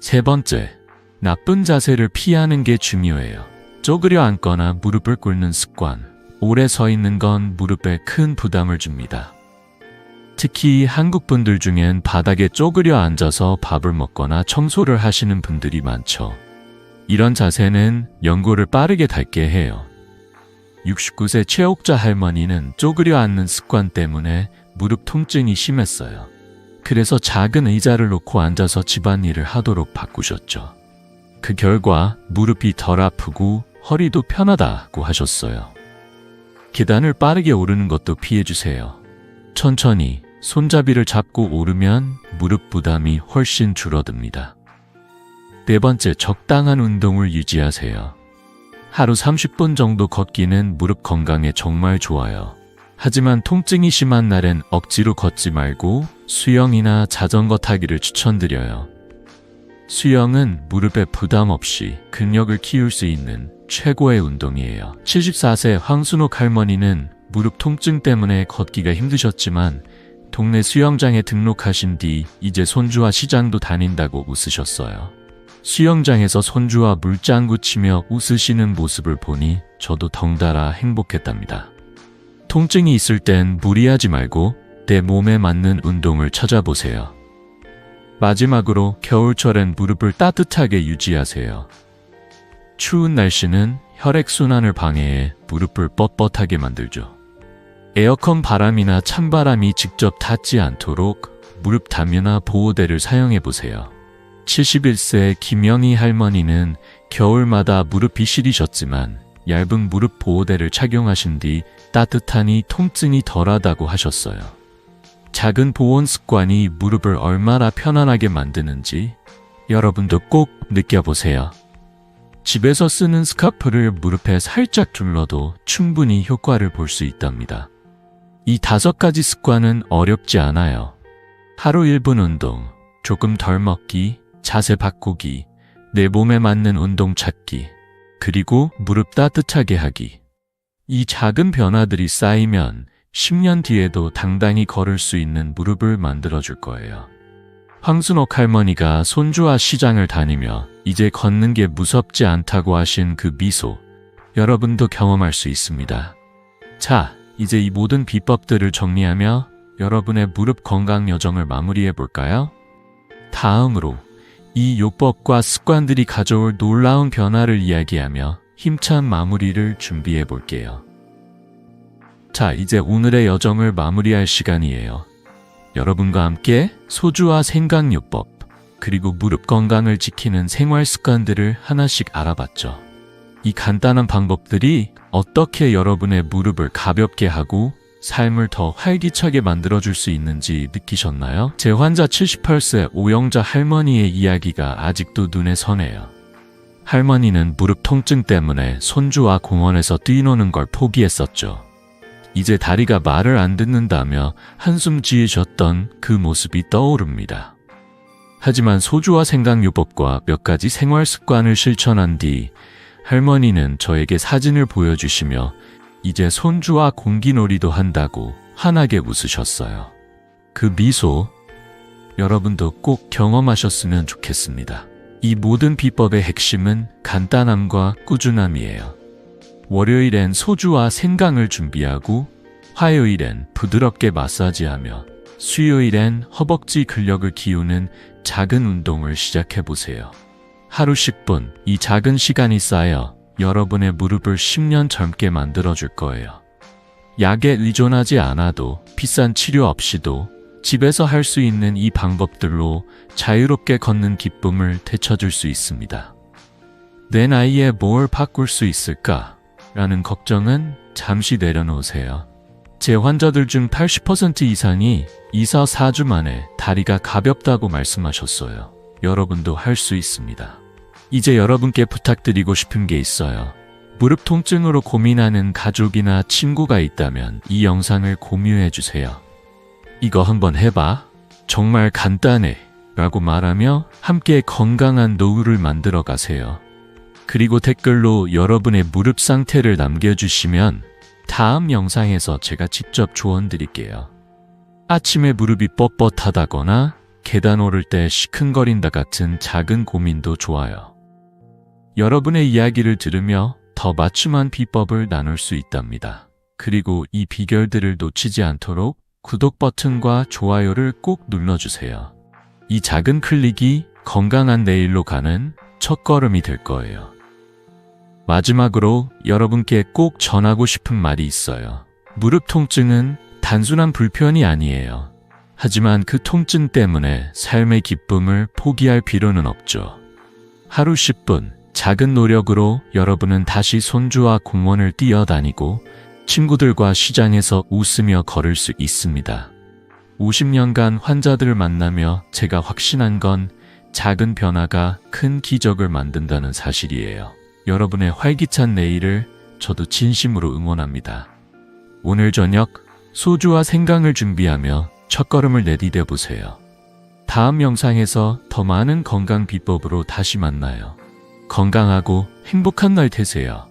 세 번째, 나쁜 자세를 피하는 게 중요해요. 쪼그려 앉거나 무릎을 꿇는 습관, 오래 서 있는 건 무릎에 큰 부담을 줍니다. 특히 한국 분들 중엔 바닥에 쪼그려 앉아서 밥을 먹거나 청소를 하시는 분들이 많죠. 이런 자세는 연골을 빠르게 닳게 해요. 69세 최옥자 할머니는 쪼그려 앉는 습관 때문에 무릎 통증이 심했어요. 그래서 작은 의자를 놓고 앉아서 집안일을 하도록 바꾸셨죠. 그 결과 무릎이 덜 아프고 허리도 편하다고 하셨어요. 계단을 빠르게 오르는 것도 피해주세요. 천천히 손잡이를 잡고 오르면 무릎 부담이 훨씬 줄어듭니다. 네 번째, 적당한 운동을 유지하세요. 하루 30분 정도 걷기는 무릎 건강에 정말 좋아요. 하지만 통증이 심한 날엔 억지로 걷지 말고 수영이나 자전거 타기를 추천드려요. 수영은 무릎에 부담 없이 근력을 키울 수 있는 최고의 운동이에요. 74세 황순옥 할머니는 무릎 통증 때문에 걷기가 힘드셨지만 동네 수영장에 등록하신 뒤 이제 손주와 시장도 다닌다고 웃으셨어요. 수영장에서 손주와 물장구 치며 웃으시는 모습을 보니 저도 덩달아 행복했답니다. 통증이 있을 땐 무리하지 말고 내 몸에 맞는 운동을 찾아보세요. 마지막으로 겨울철엔 무릎을 따뜻하게 유지하세요. 추운 날씨는 혈액순환을 방해해 무릎을 뻣뻣하게 만들죠. 에어컨 바람이나 찬바람이 직접 닿지 않도록 무릎 담요나 보호대를 사용해보세요. 71세 김영희 할머니는 겨울마다 무릎이 시리셨지만 얇은 무릎 보호대를 착용하신 뒤 따뜻하니 통증이 덜하다고 하셨어요. 작은 보온 습관이 무릎을 얼마나 편안하게 만드는지 여러분도 꼭 느껴보세요. 집에서 쓰는 스카프를 무릎에 살짝 둘러도 충분히 효과를 볼 수 있답니다. 이 5가지 습관은 어렵지 않아요. 하루 1분 운동, 조금 덜 먹기, 자세 바꾸기, 내 몸에 맞는 운동 찾기, 그리고 무릎 따뜻하게 하기. 이 작은 변화들이 쌓이면 10년 뒤에도 당당히 걸을 수 있는 무릎을 만들어줄 거예요. 황순옥 할머니가 손주와 시장을 다니며 이제 걷는 게 무섭지 않다고 하신 그 미소, 여러분도 경험할 수 있습니다. 자, 이제 이 모든 비법들을 정리하며 여러분의 무릎 건강 여정을 마무리해 볼까요? 다음으로 이 요법과 습관들이 가져올 놀라운 변화를 이야기하며 힘찬 마무리를 준비해 볼게요. 자, 이제 오늘의 여정을 마무리할 시간이에요. 여러분과 함께 소주와 생강요법, 그리고 무릎 건강을 지키는 생활 습관들을 하나씩 알아봤죠. 이 간단한 방법들이 어떻게 여러분의 무릎을 가볍게 하고 삶을 더 활기차게 만들어줄 수 있는지 느끼셨나요? 제 환자 78세 오영자 할머니의 이야기가 아직도 눈에 선해요. 할머니는 무릎 통증 때문에 손주와 공원에서 뛰노는 걸 포기했었죠. 이제 다리가 말을 안 듣는다며 한숨 지으셨던 그 모습이 떠오릅니다. 하지만 소주와 생강요법과 몇 가지 생활 습관을 실천한 뒤 할머니는 저에게 사진을 보여주시며 이제 손주와 공기놀이도 한다고 환하게 웃으셨어요. 그 미소, 여러분도 꼭 경험하셨으면 좋겠습니다. 이 모든 비법의 핵심은 간단함과 꾸준함이에요. 월요일엔 소주와 생강을 준비하고 화요일엔 부드럽게 마사지하며 수요일엔 허벅지 근력을 키우는 작은 운동을 시작해보세요. 하루 10분, 이 작은 시간이 쌓여 여러분의 무릎을 10년 젊게 만들어줄 거예요. 약에 의존하지 않아도 비싼 치료 없이도 집에서 할 수 있는 이 방법들로 자유롭게 걷는 기쁨을 되찾을 수 있습니다. 내 나이에 뭘 바꿀 수 있을까? 라는 걱정은 잠시 내려놓으세요. 제 환자들 중 80% 이상이 2-4주 만에 다리가 가볍다고 말씀하셨어요. 여러분도 할 수 있습니다. 이제 여러분께 부탁드리고 싶은 게 있어요. 무릎 통증으로 고민하는 가족이나 친구가 있다면 이 영상을 공유해 주세요. 이거 한번 해봐. 정말 간단해. 라고 말하며 함께 건강한 노후를 만들어 가세요. 그리고 댓글로 여러분의 무릎 상태를 남겨주시면 다음 영상에서 제가 직접 조언 드릴게요. 아침에 무릎이 뻣뻣하다거나 계단 오를 때 시큰거린다 같은 작은 고민도 좋아요. 여러분의 이야기를 들으며 더 맞춤한 비법을 나눌 수 있답니다. 그리고 이 비결들을 놓치지 않도록 구독 버튼과 좋아요를 꼭 눌러주세요. 이 작은 클릭이 건강한 내일로 가는 첫걸음이 될 거예요. 마지막으로 여러분께 꼭 전하고 싶은 말이 있어요. 무릎 통증은 단순한 불편이 아니에요. 하지만 그 통증 때문에 삶의 기쁨을 포기할 필요는 없죠. 하루 10분, 작은 노력으로 여러분은 다시 손주와 공원을 뛰어다니고 친구들과 시장에서 웃으며 걸을 수 있습니다. 50년간 환자들을 만나며 제가 확신한 건 작은 변화가 큰 기적을 만든다는 사실이에요. 여러분의 활기찬 내일을 저도 진심으로 응원합니다. 오늘 저녁 소주와 생강을 준비하며 첫걸음을 내디뎌 보세요. 다음 영상에서 더 많은 건강 비법으로 다시 만나요. 건강하고 행복한 날 되세요.